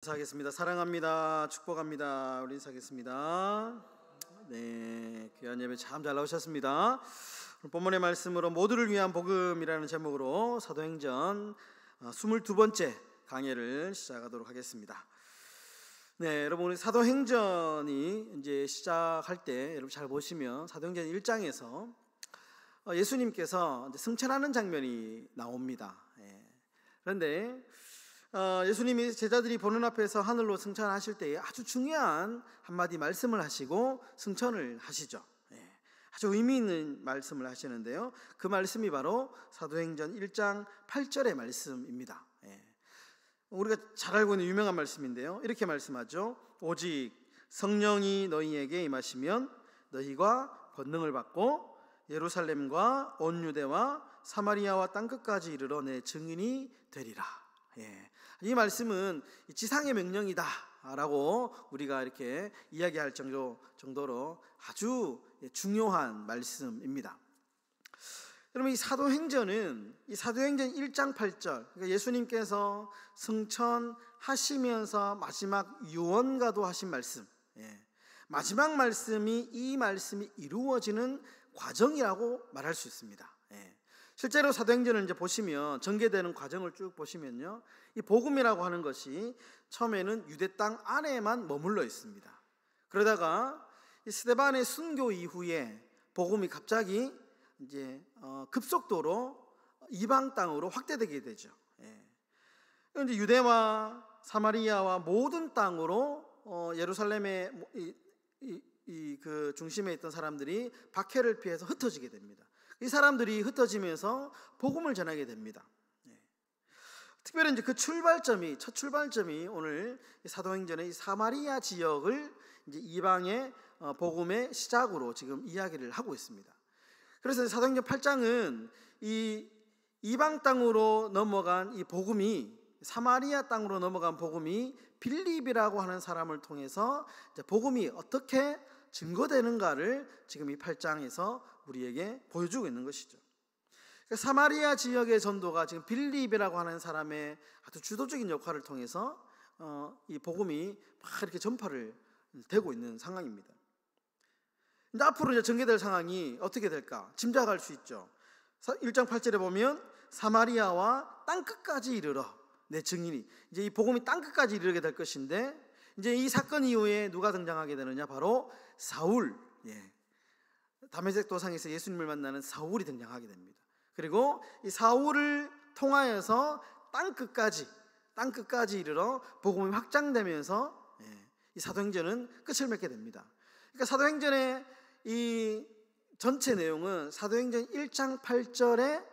인사하겠습니다. 사랑합니다. 축복합니다. 우리 인사하겠습니다. 네, 귀한 예배 참 잘 나오셨습니다. 오늘 본문의 말씀으로 모두를 위한 복음이라는 제목으로 사도행전 22번째 강해를 시작하도록 하겠습니다. 네, 여러분, 우리 사도행전이 이제 시작할 때 여러분 잘 보시면 사도행전 1장에서 예수님께서 이제 승천하는 장면이 나옵니다. 그런데 예수님이 제자들이 보는 앞에서 하늘로 승천하실 때에 아주 중요한 한마디 말씀을 하시고 승천을 하시죠. 아주 의미 있는 말씀을 하시는데요, 그 말씀이 바로 사도행전 1장 8절의 말씀입니다. 우리가 잘 알고 있는 유명한 말씀인데요, 이렇게 말씀하죠. 오직 성령이 너희에게 임하시면 너희가 권능을 받고 예루살렘과 온 유대와 사마리아와 땅끝까지 이르러 내 증인이 되리라. 이 말씀은 지상의 명령이다 라고 우리가 이렇게 이야기할 정도로 아주 중요한 말씀입니다. 여러분, 이 사도행전 1장 8절, 그러니까 예수님께서 승천하시면서 마지막 유언가도 하신 말씀, 마지막 말씀이 이 말씀이 이루어지는 과정이라고 말할 수 있습니다. 실제로 사도행전을 이제 보시면, 전개되는 과정을 쭉 보시면요, 이 복음이라고 하는 것이 처음에는 유대 땅 안에만 머물러 있습니다. 그러다가 이 스데반의 순교 이후에 복음이 갑자기 이제 급속도로 이방 땅으로 확대되게 되죠. 이제 유대와 사마리아와 모든 땅으로 예루살렘의 그 중심에 있던 사람들이 박해를 피해서 흩어지게 됩니다. 이 사람들이 흩어지면서 복음을 전하게 됩니다. 특별히 이제 그 첫 출발점이 오늘 사도행전의 사마리아 지역을 이제 이방의 복음의 시작으로 지금 이야기를 하고 있습니다. 그래서 사도행전 8장은 이 이방 땅으로 넘어간 이 복음이, 사마리아 땅으로 넘어간 복음이 빌립이라고 하는 사람을 통해서 이제 복음이 어떻게 증거되는가를 지금 이 8장에서 우리에게 보여주고 있는 것이죠. 사마리아 지역의 전도가 지금 빌립이라고 하는 사람의 아주 주도적인 역할을 통해서 이 복음이 막 이렇게 전파를 되고 있는 상황입니다. 근데 앞으로 이제 전개될 상황이 어떻게 될까 짐작할 수 있죠. 1장 8절에 보면 사마리아와 땅끝까지 이르러 내 증인이, 이제 이 복음이 땅끝까지 이르게 될 것인데, 이제 이 사건 이후에 누가 등장하게 되느냐, 바로 사울, 다메섹 도상에서 예수님을 만나는 사울이 등장하게 됩니다. 그리고 이 사울을 통하여서 땅끝까지 이르러 복음이 확장되면서 이 사도행전은 끝을 맺게 됩니다. 그러니까 사도행전의 이 전체 내용은 사도행전 1장 8절의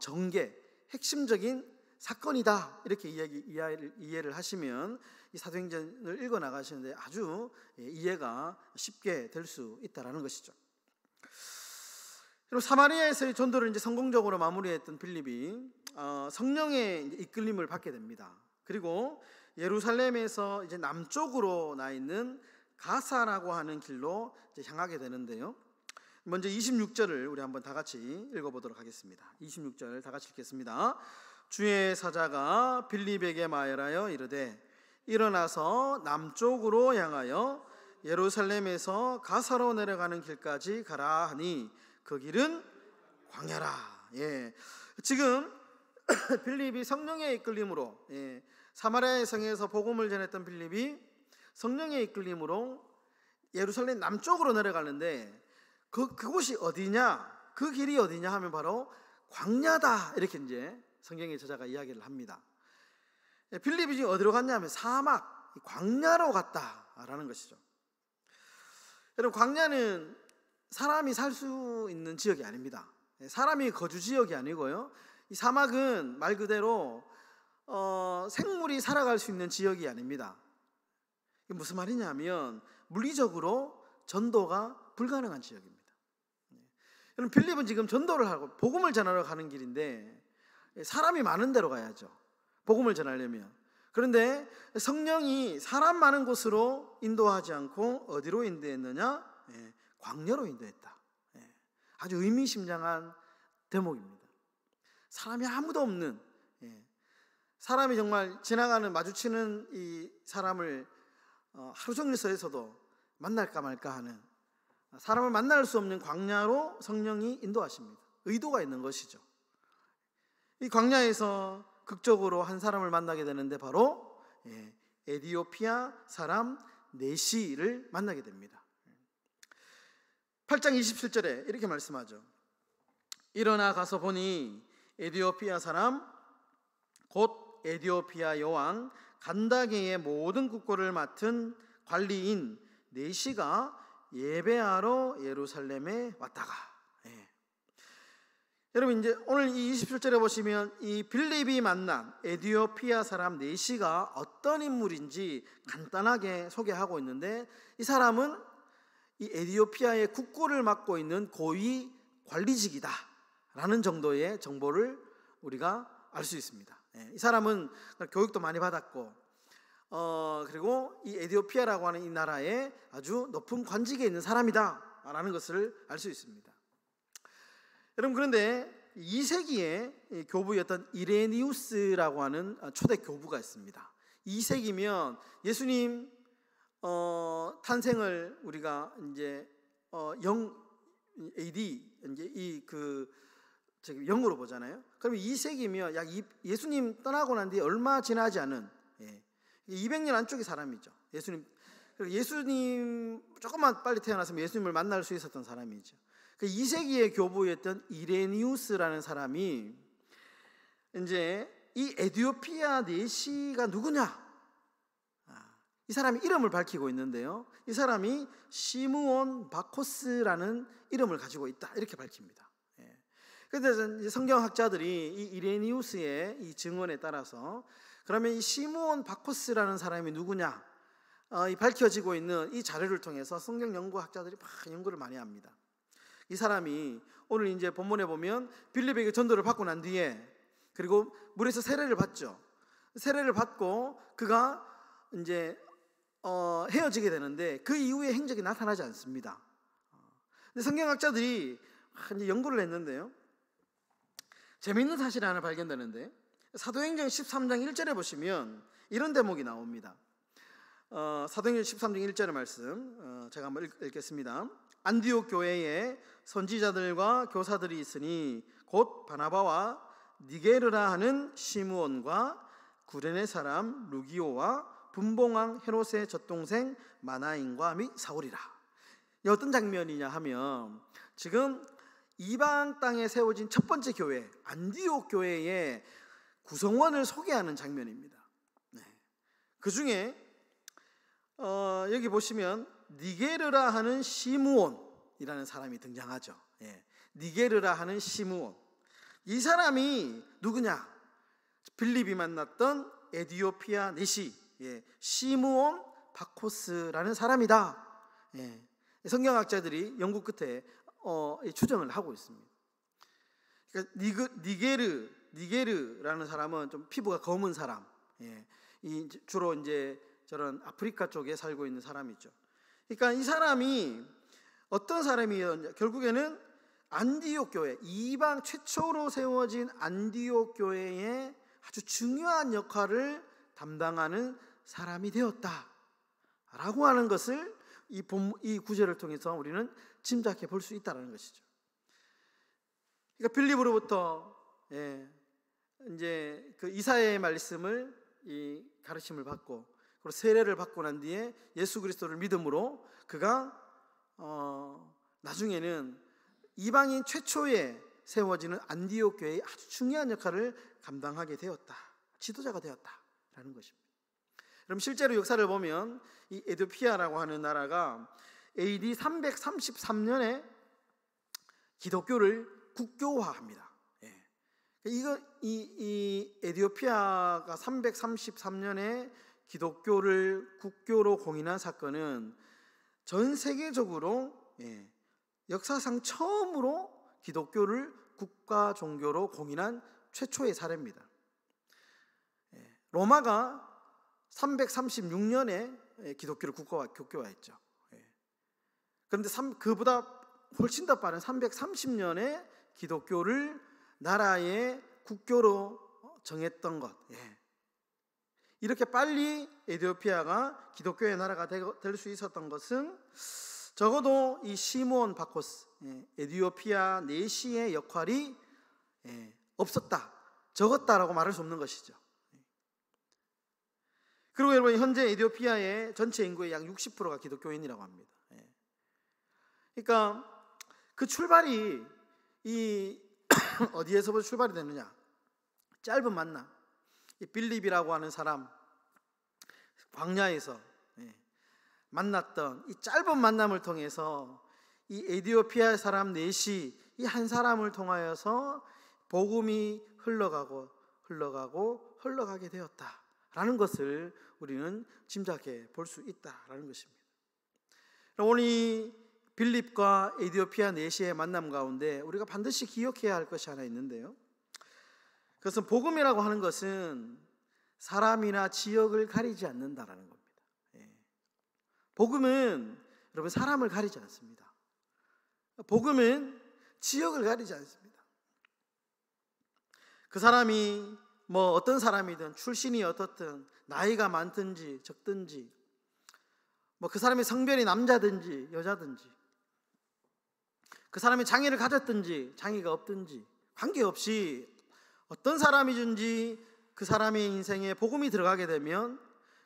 전개, 핵심적인 사건이다, 이렇게 이해를 하시면 이 사도행전을 읽어 나가시는데 아주 이해가 쉽게 될 수 있다라는 것이죠. 그리고 사마리아에서의 전도를 이제 성공적으로 마무리했던 빌립이 성령의 이끌림을 받게 됩니다. 그리고 예루살렘에서 이제 남쪽으로 나 있는 가사라고 하는 길로 이제 향하게 되는데요, 먼저 26절을 우리 한번 다 같이 읽어보도록 하겠습니다. 26절 다 같이 읽겠습니다. 주의 사자가 빌립에게 말하여 이르되 일어나서 남쪽으로 향하여 예루살렘에서 가사로 내려가는 길까지 가라 하니 그 길은 광야라. 지금 빌립이 성령의 이끌림으로, 사마리아의 성에서 복음을 전했던 빌립이 성령의 이끌림으로 예루살렘 남쪽으로 내려가는데 그곳이 어디냐, 그 길이 어디냐 하면 바로 광야다, 이렇게 이제 성경의 저자가 이야기를 합니다. 빌립이 지금 어디로 갔냐 하면 사막, 광야로 갔다라는 것이죠. 여러분, 광야는 사람이 살 수 있는 지역이 아닙니다. 사람이 거주 지역이 아니고요, 이 사막은 말 그대로 생물이 살아갈 수 있는 지역이 아닙니다. 이게 무슨 말이냐 하면 물리적으로 전도가 불가능한 지역입니다. 여러분, 빌립은 지금 전도를 하고 복음을 전하러 가는 길인데 사람이 많은 데로 가야죠, 복음을 전하려면. 그런데 성령이 사람 많은 곳으로 인도하지 않고 어디로 인도했느냐? 광야로 인도했다. 아주 의미심장한 대목입니다. 사람이 아무도 없는 사람이 정말 지나가는 마주치는 이 사람을 하루 종일 서 있어도 만날까 말까 하는, 사람을 만날 수 없는 광야로 성령이 인도하십니다. 의도가 있는 것이죠. 이 광야에서 극적으로 한 사람을 만나게 되는데 바로 에디오피아 사람 네시를 만나게 됩니다. 8장 27절에 이렇게 말씀하죠. 일어나 가서 보니 에디오피아 사람 곧 에디오피아 여왕 간다게의 모든 국고를 맡은 관리인 네시가 예배하러 예루살렘에 왔다가. 여러분, 이제 오늘 이 27절에 보시면 이 빌립이 만난 에디오피아 사람 네시가 어떤 인물인지 간단하게 소개하고 있는데, 이 사람은 이 에디오피아의 국고를 맡고 있는 고위 관리직이다 라는 정도의 정보를 우리가 알 수 있습니다. 이 사람은 교육도 많이 받았고, 그리고 이 에디오피아라고 하는 이 나라에 아주 높은 관직에 있는 사람이다 라는 것을 알 수 있습니다. 여러분, 그런데 2세기에 교부였던 이레니우스라고 하는 초대 교부가 있습니다. 2세기면 예수님 탄생을 우리가 이제 0 AD 이제 이 영으로 보잖아요. 그러면 2세기면 약 예수님 떠나고 난 뒤에 얼마 지나지 않은 200년 안쪽의 사람이죠. 예수님 조금만 빨리 태어났으면 예수님을 만날 수 있었던 사람이죠. 그 2세기의 교부였던 이레니우스라는 사람이 이제 이 에디오피아 네시가 누구냐, 이 사람이 이름을 밝히고 있는데요, 이 사람이 시므온 바코스라는 이름을 가지고 있다 이렇게 밝힙니다. 그런데 성경학자들이 이 이레니우스의 이 증언에 따라서 그러면 이 시므온 바코스라는 사람이 누구냐, 이 밝혀지고 있는 이 자료를 통해서 성경 연구학자들이 막 연구를 많이 합니다. 이 사람이 오늘 이제 본문에 보면 빌립에게 전도를 받고 난 뒤에, 그리고 물에서 세례를 받죠. 세례를 받고 그가 이제 헤어지게 되는데 그 이후에 행적이 나타나지 않습니다. 근데 성경학자들이 이제 연구를 했는데요, 재미있는 사실 하나 발견되는데, 사도행전 13장 1절에 보시면 이런 대목이 나옵니다. 사도행전 13장 1절의 말씀 제가 한번 읽겠습니다. 안디옥 교회에 선지자들과 교사들이 있으니 곧 바나바와 니게르라 하는 시므온과 구레네 사람 루기오와 분봉왕 헤롯의 젖동생 마나인과 및 사울이라. 어떤 장면이냐 하면, 지금 이방 땅에 세워진 첫 번째 교회 안디옥 교회의 구성원을 소개하는 장면입니다. 그 중에 여기 보시면 니게르라 하는 시므온이라는 사람이 등장하죠. 니게르라 하는 시므온, 이 사람이 누구냐? 빌립이 만났던 에디오피아 네시 시므온 바코스라는 사람이다. 성경학자들이 연구 끝에 추정을 하고 있습니다. 그러니까 니게르라는 사람은 좀 피부가 검은 사람, 주로 이제 저런 아프리카 쪽에 살고 있는 사람이죠. 그러니까 이 사람이 어떤 사람이었냐? 결국에는 안디옥 교회, 이방 최초로 세워진 안디옥 교회의 아주 중요한 역할을 담당하는 사람이 되었다라고 하는 것을 이 구절을 통해서 우리는 짐작해 볼 수 있다는 것이죠. 그러니까 빌립으로부터 이제 그 이사야의 말씀을 이 가르침을 받고, 그리고 세례를 받고 난 뒤에 예수 그리스도를 믿음으로 그가 나중에는 이방인 최초에 세워지는 안디옥 교회의 아주 중요한 역할을 감당하게 되었다, 지도자가 되었다라는 것입니다. 그럼 실제로 역사를 보면 이 에디오피아라고 하는 나라가 AD 333년에 기독교를 국교화합니다. 이 에디오피아가 333년에 기독교를 국교로 공인한 사건은 전 세계적으로 역사상 처음으로 기독교를 국가 종교로 공인한 최초의 사례입니다. 로마가 336년에 기독교를 국교화했죠. 그런데 그보다 훨씬 더 빠른 330년에 기독교를 나라의 국교로 정했던 것, 이렇게 빨리 에디오피아가 기독교의 나라가 될 수 있었던 것은 적어도 이 시므온 바코스, 에디오피아 내시의 역할이 없었다, 적었다라고 말할 수 없는 것이죠. 그리고 여러분, 현재 에디오피아의 전체 인구의 약 60%가 기독교인이라고 합니다. 그러니까 그 출발이 이 어디에서부터 출발이 되느냐? 짧은 만남, 이 빌립이라고 하는 사람, 광야에서 만났던 이 짧은 만남을 통해서 이 에디오피아 사람 넷이 이 한 사람을 통하여서 복음이 흘러가게 되었다라는 것을 우리는 짐작해 볼 수 있다라는 것입니다. 오늘 이 빌립과 에디오피아 넷의 만남 가운데 우리가 반드시 기억해야 할 것이 하나 있는데요, 그것은 복음이라고 하는 것은 사람이나 지역을 가리지 않는다라는 겁니다. 복음은 여러분 사람을 가리지 않습니다. 복음은 지역을 가리지 않습니다. 그 사람이 어떤 사람이든, 출신이 어떻든, 나이가 많든지 적든지, 그 사람의 성별이 남자든지 여자든지, 그 사람이 장애를 가졌든지 장애가 없든지 관계없이 어떤 사람이든지 그 사람의 인생에 복음이 들어가게 되면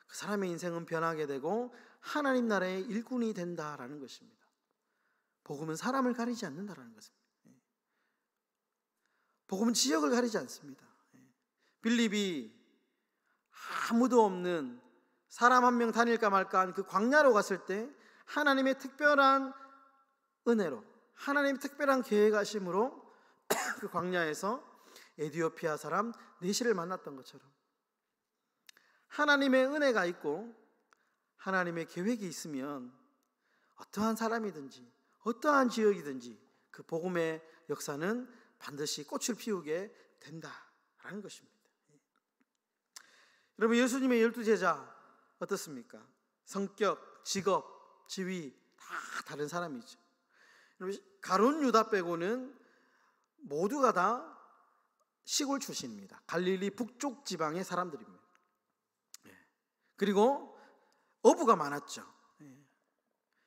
그 사람의 인생은 변하게 되고 하나님 나라의 일꾼이 된다라는 것입니다. 복음은 사람을 가리지 않는다라는 것입니다. 복음은 지역을 가리지 않습니다. 빌립이 아무도 없는, 사람 한 명 다닐까 말까 한 그 광야로 갔을 때 하나님의 특별한 은혜로, 하나님의 특별한 계획하심으로 그 광야에서 에디오피아 사람 넷을 만났던 것처럼 하나님의 은혜가 있고 하나님의 계획이 있으면 어떠한 사람이든지 어떠한 지역이든지 그 복음의 역사는 반드시 꽃을 피우게 된다라는 것입니다. 여러분, 예수님의 12제자 어떻습니까? 성격, 직업, 지위 다 다른 사람이죠. 여러분, 가룟 유다 빼고는 모두가 다 시골 출신입니다. 갈릴리 북쪽 지방의 사람들입니다. 그리고 어부가 많았죠.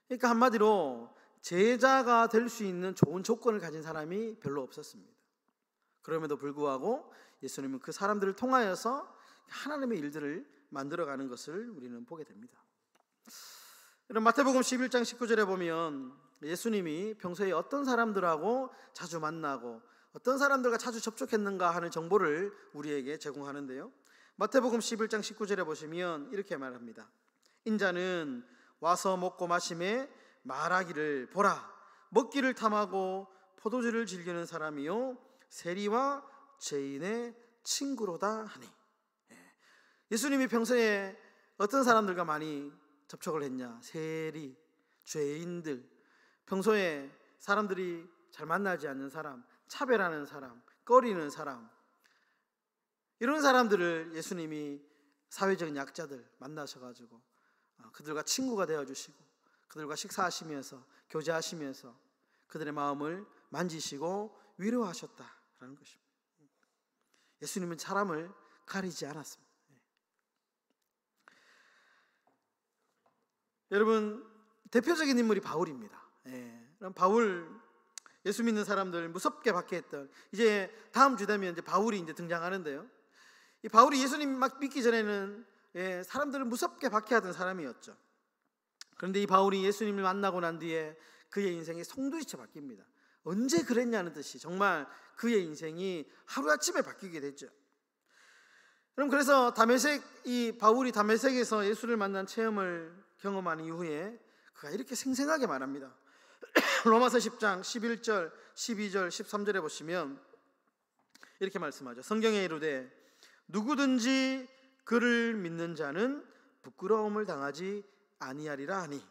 그러니까 한마디로 제자가 될 수 있는 좋은 조건을 가진 사람이 별로 없었습니다. 그럼에도 불구하고 예수님은 그 사람들을 통하여서 하나님의 일들을 만들어가는 것을 우리는 보게 됩니다. 여러분, 마태복음 11장 19절에 보면 예수님이 평소에 어떤 사람들하고 자주 만나고 어떤 사람들과 자주 접촉했는가 하는 정보를 우리에게 제공하는데요, 마태복음 11장 19절에 보시면 이렇게 말합니다. 인자는 와서 먹고 마심에 말하기를, 보라, 먹기를 탐하고 포도주를 즐기는 사람이요 세리와 죄인의 친구로다 하니. 예수님이 평소에 어떤 사람들과 많이 접촉을 했냐? 세리, 죄인들, 평소에 사람들이 잘 만나지 않는 사람, 차별하는 사람, 꺼리는 사람, 이런 사람들을 예수님이, 사회적인 약자들 만나셔가지고 그들과 친구가 되어주시고 그들과 식사하시면서 교제하시면서 그들의 마음을 만지시고 위로하셨다라는 것입니다. 예수님은 사람을 가리지 않았습니다. 여러분, 대표적인 인물이 바울입니다. 바울, 예수 믿는 사람들 무섭게 박해했던, 이제 다음 주 되면 이제 바울이 이제 등장하는데요, 이 바울이 예수님 막 믿기 전에는 사람들을 무섭게 박해하던 사람이었죠. 그런데 이 바울이 예수님을 만나고 난 뒤에 그의 인생이 송두리째 바뀝니다. 언제 그랬냐는 듯이 정말 그의 인생이 하루아침에 바뀌게 됐죠. 그럼 그래서 이 바울이 다메섹에서 예수를 만난 체험을 경험한 이후에 그가 이렇게 생생하게 말합니다. 로마서 10장 11절, 12절, 13절에 보시면 이렇게 말씀하죠. 성경에 이르되 누구든지 그를 믿는 자는 부끄러움을 당하지 아니하리라 하니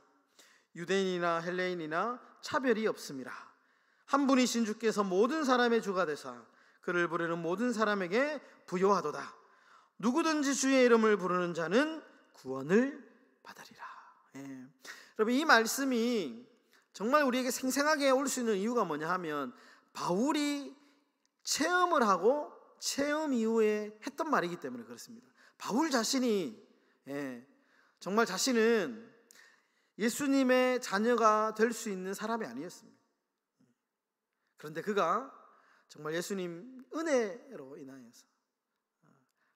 유대인이나 헬레인이나 차별이 없음이라. 한 분이신 주께서 모든 사람의 주가 되사 그를 부르는 모든 사람에게 부요하도다. 누구든지 주의 이름을 부르는 자는 구원을 받으리라. 여러분, 이 말씀이 정말 우리에게 생생하게 올 수 있는 이유가 뭐냐 하면 바울이 체험을 하고 체험 이후에 했던 말이기 때문에 그렇습니다. 바울 자신이 정말 자신은 예수님의 자녀가 될 수 있는 사람이 아니었습니다. 그런데 그가 정말 예수님 은혜로 인하여서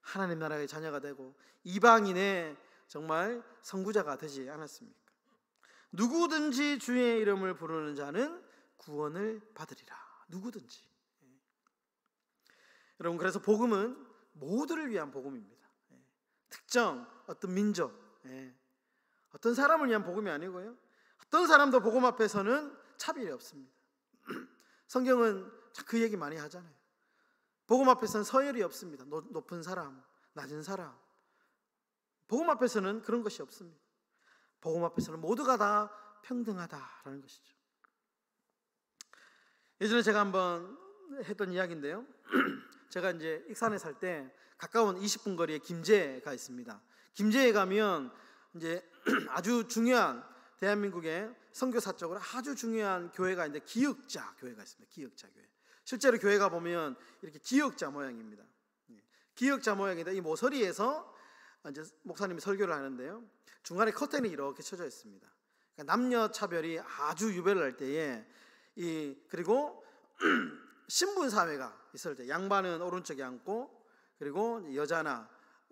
하나님 나라의 자녀가 되고 이방인의 정말 선구자가 되지 않았습니까? 누구든지 주의 이름을 부르는 자는 구원을 받으리라. 누구든지. 여러분, 그래서 복음은 모두를 위한 복음입니다. 특정 어떤 민족, 어떤 사람을 위한 복음이 아니고요, 어떤 사람도 복음 앞에서는 차별이 없습니다. 성경은 그 얘기 많이 하잖아요. 복음 앞에서는 서열이 없습니다. 높은 사람, 낮은 사람. 복음 앞에서는 그런 것이 없습니다. 복음 앞에서는 모두가 다 평등하다라는 것이죠. 예전에 제가 한번 했던 이야기인데요. 제가 이제 익산에 살 때 가까운 20분 거리에 김제가 있습니다. 김제에 가면 이제 아주 중요한, 대한민국의 선교사적으로 아주 중요한 교회가 있는데 기역자 교회가 있습니다. 기역자 교회. 실제로 교회가 보면 이렇게 기역자 모양입니다. 기역자 모양인데 이 모서리에서 이제 목사님이 설교를 하는데요, 중간에 커튼이 이렇게 쳐져 있습니다. 그러니까 남녀 차별이 아주 유별날 때에 그리고 신분 사회가 있을 때 양반은 오른쪽에 앉고, 그리고 여자나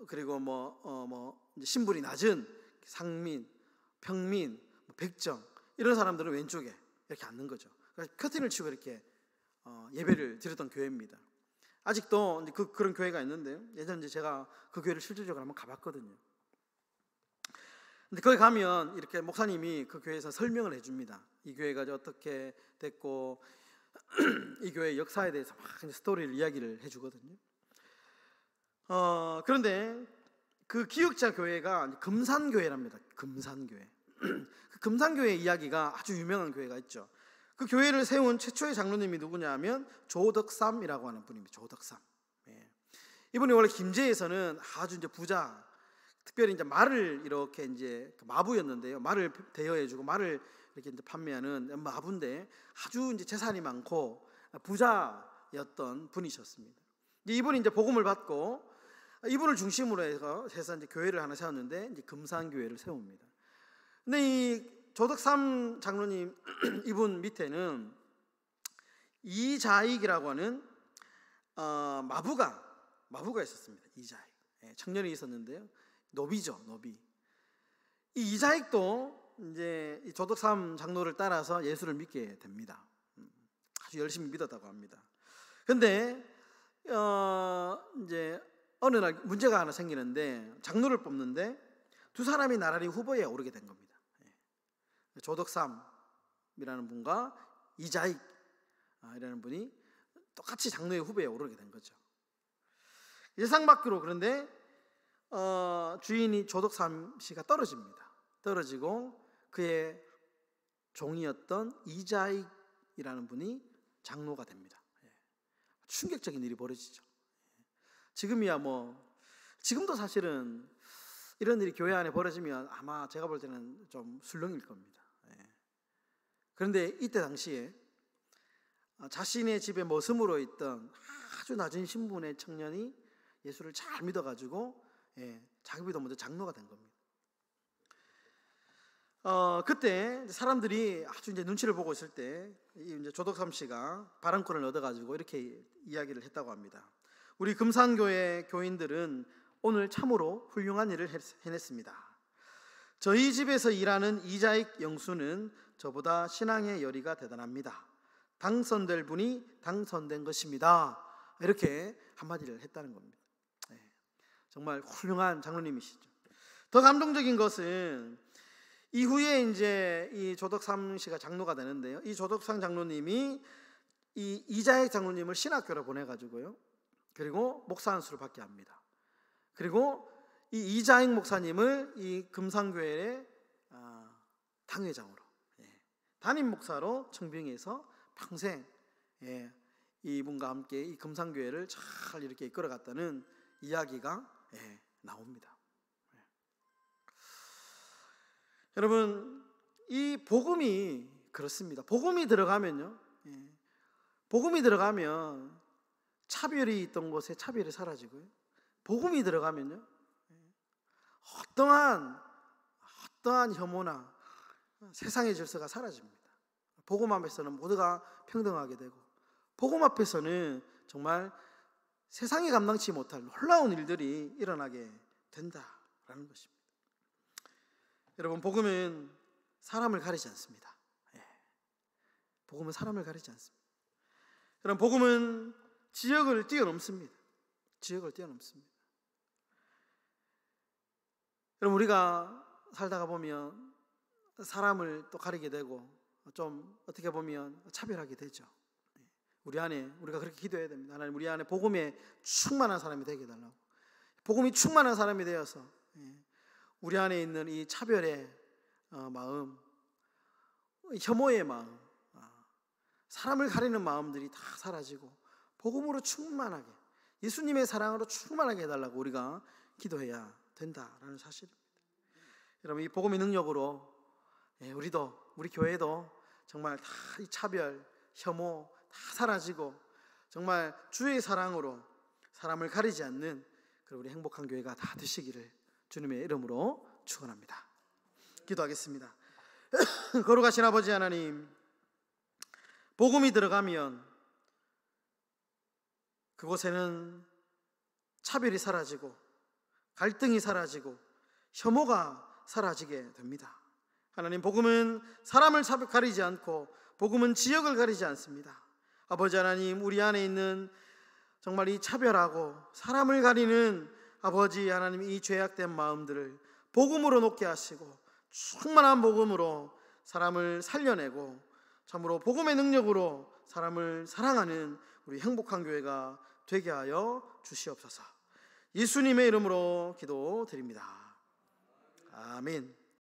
그리고 이제 신분이 낮은 상민, 평민, 백정 이런 사람들은 왼쪽에 이렇게 앉는 거죠. 그래서 커튼을 치고 이렇게 예배를 드렸던 교회입니다. 아직도 그런 교회가 있는데요. 예전에 제가 그 교회를 실질적으로 한번 가봤거든요. 근데 거기 가면 이렇게 목사님이 그 교회에서 설명을 해줍니다. 이 교회가 어떻게 됐고 이 교회의 역사에 대해서 막 스토리를 이야기를 해주거든요. 그런데 그 기역자 교회가 금산교회랍니다. 금산교회. 그 금산교회 이야기가 아주 유명한 교회가 있죠. 그 교회를 세운 최초의 장로님이 누구냐 하면 조덕삼이라고 하는 분입니다. 조덕삼. 이분이 원래 김제에서는 아주 이제 부자, 특별히 이제 말을 이렇게 이제 마부였는데요. 말을 대여해주고 말을 이렇게 이제 판매하는 마부인데 아주 이제 재산이 많고 부자였던 분이셨습니다. 이분이 이제 복음을 받고 이분을 중심으로 해서 이제 교회를 하나 세웠는데 이제 금산교회를 세웁니다. 근데 이 조덕삼 장로님 이분 밑에는 이자익이라고 하는 마부가 있었습니다. 이자익. 청년이 있었는데요. 노비죠, 노비. 이 이자익도 이제 이 조덕삼 장로를 따라서 예수를 믿게 됩니다. 아주 열심히 믿었다고 합니다. 근데 이제 어느 날 문제가 하나 생기는데 장로를 뽑는데 두 사람이 나란히 후보에 오르게 된 겁니다. 조덕삼이라는 분과 이자익이라는 분이 똑같이 장로의 후보에 오르게 된 거죠. 예상 밖으로. 그런데 주인이 조덕삼 씨가 떨어집니다. 떨어지고 그의 종이었던 이자익이라는 분이 장로가 됩니다. 충격적인 일이 벌어지죠. 지금이야 지금도 사실은 이런 일이 교회 안에 벌어지면 아마 제가 볼 때는 좀 술렁일 겁니다. 그런데 이때 당시에 자신의 집에 머슴으로 있던 아주 낮은 신분의 청년이 예수를 잘 믿어가지고 자기보다 먼저 장로가 된 겁니다. 그때 사람들이 아주 이제 눈치를 보고 있을 때 이제 조덕삼 씨가 발언권을 얻어가지고 이렇게 이야기를 했다고 합니다. 우리 금산교회 교인들은 오늘 참으로 훌륭한 일을 해냈습니다. 저희 집에서 일하는 이자익 영수는 저보다 신앙의 열의가 대단합니다. 당선될 분이 당선된 것입니다. 이렇게 한마디를 했다는 겁니다. 정말 훌륭한 장로님이시죠. 더 감동적인 것은 이후에 이제 이 조덕삼 씨가 장로가 되는데요. 이 조덕삼 장로님이 이 이자익 장로님을 신학교로 보내가지고요. 그리고 목사 안수를 받게 합니다. 그리고 이 이자익 목사님을 이 금산교회의 당회장으로, 담임 목사로 청빙해서 평생 이분과 함께 이 금산교회를 잘 이렇게 이끌어갔다는 이야기가 나옵니다. 여러분, 이 복음이 그렇습니다. 복음이 들어가면요, 복음이 들어가면 차별이 있던 곳에 차별이 사라지고요, 복음이 들어가면요, 어떠한 혐오나 세상의 질서가 사라집니다. 복음 앞에서는 모두가 평등하게 되고, 복음 앞에서는 정말 세상이 감당치 못할 놀라운 일들이 일어나게 된다라는 것입니다. 여러분, 복음은 사람을 가리지 않습니다. 복음은 사람을 가리지 않습니다. 여러분, 복음은 지역을 뛰어넘습니다. 지역을 뛰어넘습니다. 여러분, 우리가 살다가 보면 사람을 또 가리게 되고 좀 어떻게 보면 차별하게 되죠. 우리 안에 우리가 그렇게 기도해야 됩니다. 하나님, 우리 안에 복음에 충만한 사람이 되게 해달라고. 복음이 충만한 사람이 되어서 우리 안에 있는 이 차별의 마음, 혐오의 마음, 사람을 가리는 마음들이 다 사라지고 복음으로 충만하게, 예수님의 사랑으로 충만하게 해달라고 우리가 기도해야 된다라는 사실입니다. 여러분, 이 복음의 능력으로 우리 교회도 정말 다 이 차별, 혐오 다 사라지고 정말 주의 사랑으로 사람을 가리지 않는 그런 우리 행복한 교회가 다 되시기를 주님의 이름으로 축원합니다. 기도하겠습니다. 거룩하신 아버지 하나님, 복음이 들어가면 그곳에는 차별이 사라지고 갈등이 사라지고 혐오가 사라지게 됩니다. 하나님, 복음은 사람을 가리지 않고 복음은 지역을 가리지 않습니다. 아버지 하나님, 우리 안에 있는 정말 이 차별하고 사람을 가리는 아버지 하나님, 이 죄악된 마음들을 복음으로 놓게 하시고 충만한 복음으로 사람을 살려내고 참으로 복음의 능력으로 사람을 사랑하는 우리 행복한 교회가 되게 하여 주시옵소서. 예수님의 이름으로 기도드립니다. 아멘.